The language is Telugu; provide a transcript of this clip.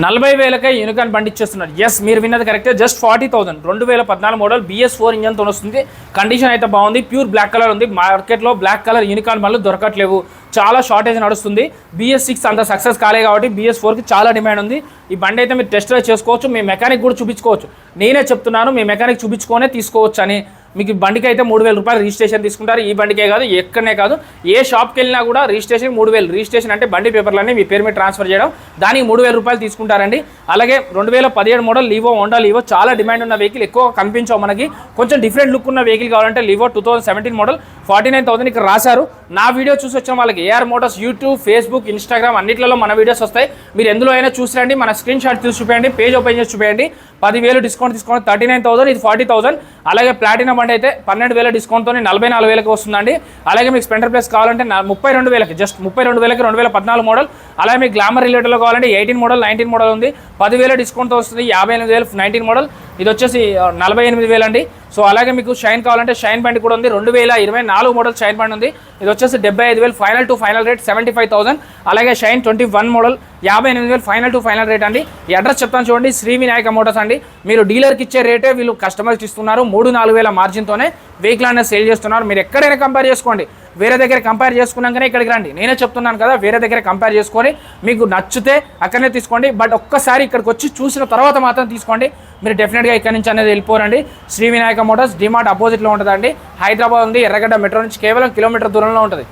40,000కే యూనికాన్ బండి ఇచ్చేస్తున్నారు. ఎస్, మీరు విన్నది కరెక్టే. జస్ట్ 40,000 2014 మోడల్ BS4 ఇంజన్తో వస్తుంది. కండిషన్ అయితే బాగుంది. ప్యూర్ బ్లాక్ కలర్ ఉంది. మార్కెట్లో బ్లాక్ కలర్ యూనికాన్ బండ్లు దొరకట్లేవు, చాలా షార్టేజ్ నడుస్తుంది. BS6 అంత సక్సెస్ కాలే కాబట్టి BS4కి చాలా డిమాండ్ ఉంది. ఈ బండి అయితే మీరు టెస్ట్ డ్రైవ్ చేసుకోవచ్చు, మీ మెకానిక్ కూడా చూపించుకోవచ్చు. నేనే చెప్తున్నాను, మీ మెకానిక్ చూపించుకొనే తీసుకోవచ్చు అని. మీకు బండికి అయితే 3,000 రూపాయలు రిజిస్ట్రేషన్ తీసుకుంటారు. ఈ బండికే కాదు, ఎక్కడనే కాదు, ఏ షాప్కి వెళ్ళినా కూడా రిజిస్ట్రేషన్ 3,000. రిజిస్ట్రేషన్ అంటే బండి పేపర్లన్నీ మీ పేరు మీద ట్రాన్స్ఫర్ చేయడం, దానికి 3,000 రూపాయలు తీసుకుంటారండి. అలాగే 2017 మోడల్ లీవో, హోండా లీవో చాలా డిమాండ్ ఉన్న వెహికల్. ఎక్కువ కనిపించవు మనకి, కొంచెం డిఫరెంట్ లుక్ ఉన్న వెహికల్ కావాలంటే లీవో 2017 మోడల్ 49,000 ఇక్కడ రాశారు. నా వీడియో చూసి వచ్చిన వాళ్ళకి AR Motors YouTube, Facebook, Instagram అన్నిట్లలో మన వీడియోస్ వస్తాయి. మీరు ఎందులో అయినా చూసి రండి, మన స్క్రీన్ షాట్ తీసి చూపేయండి, పేజ్ ఓపెన్ చేసి చూపేయండి. 10,000 డిస్కౌంట్ తీసుకోండి, 39,000. ఇది 40,000. అలాగే ప్లాటినం బండి అయితే 12,000 డిస్కౌంట్తో 44,000కి వస్తుందండి. అలాగే మీకు స్పెండర్ ప్లస్ కావాలంటే 32,000కి, జస్ట్ 32,000కి 2014 మోడల్. అలాగే మీకు గ్లామర్ రిలేటెడ్లో కావాలంటే 18 మోడల్, 19 మోడల్ ఉంది. 10,000 డిస్కౌంట్తో వస్తుంది. 58,000 19 మోడల్. ఇది వచ్చేసి 48,000 అండి. సో అలాగే మీకు షైన్ కావాలంటే షైన్ బండి కూడా ఉంది. 2024 మోడల్ షైన్ బండి ఉంది. ఇది వచ్చేసి 75,000 ఫైనల్ టు ఫైనల్ రేట్ 75,000. అలాగే shine 21 model 58,000 final to final rate అండి. ఈ అడ్రస్ చెప్తాను చూడండి, శ్రీ వినాయక మోటార్స్ అండి. మీరు డీలర్కి ఇచ్చే రేటే వీళ్ళు కస్టమర్కి ఇస్తున్నారు. 3-4 వేల మార్జిన్తోనే వెహికల్ అనేది సేల్ చేస్తున్నారు. మీరు ఎక్కడైనా కంపేర్ చేసుకోండి, వేరే దగ్గర కంపేర్ చేసుకున్నాకనే ఇక్కడికి రండి. నేనే చెప్తున్నాను కదా, వేరే దగ్గర కంపేర్ చేసుకొని మీకు నచ్చితే అక్కడనే తీసుకోండి. బట్ ఒక్కసారి ఇక్కడికి వచ్చి చూసిన తర్వాత మాత్రం తీసుకోండి. మీరు డెఫినెట్గా ఇక్కడ నుంచి అనేది వెళ్ళిపోరండి. శ్రీ వినాయక మోటార్స్ డిమార్ట్ అపోజిట్లో ఉంటుందండి. హైదరాబాద్ ఉంది, ఎర్రగడ్డ మెట్రో నుంచి కేవలం కిలోమీటర్ దూరంలో ఉంటుంది.